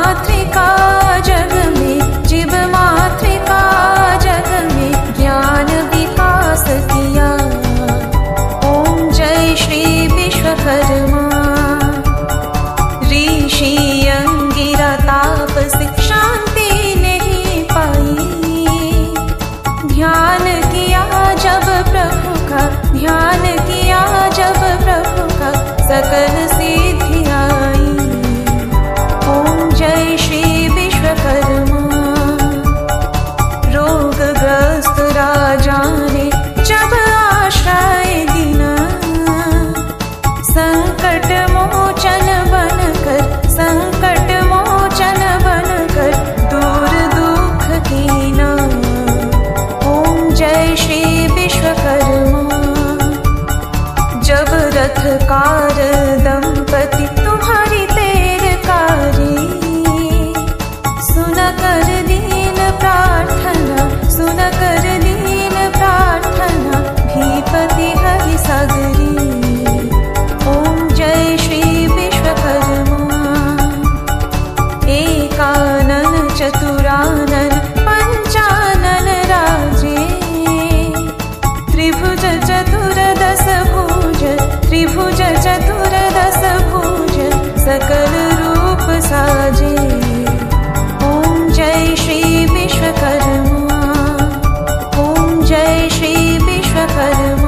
मातृका जग में, जीव मातृका जग में ज्ञान विकास किया। ओम जय श्री विश्वकर्मा। ऋषि अंगिरा ताप से शांति नहीं पाई, ध्यान किया जब प्रभु का, ध्यान किया जब प्रभु का, सकल सिद्धि आई। ओम जय श्री विश्वकर्मा। रोगग्रस्त राजा ने जब आश्रय दिना, संकट मोचन बनकर, संकट मोचन बनकर दूर दुख कीना। ओम जय श्री विश्वकर्मा। जब रथकार दंपति तुम्हारी तेरकारी, सुन कर दीन प्रार्थना, सुन कर दीन प्रार्थना, भीपति हरि सागरी। ओम जय श्री विश्वकर्मा। एकानन चतुरानन पंचानन राजे, त्रिभुज चतुर्दश भुज, त्रिभुज चतुर्दश भुज, सकल रूप साजे। ओम जय श्री विश्वकर्मा। ओम जय श्री विश्वकर्मा।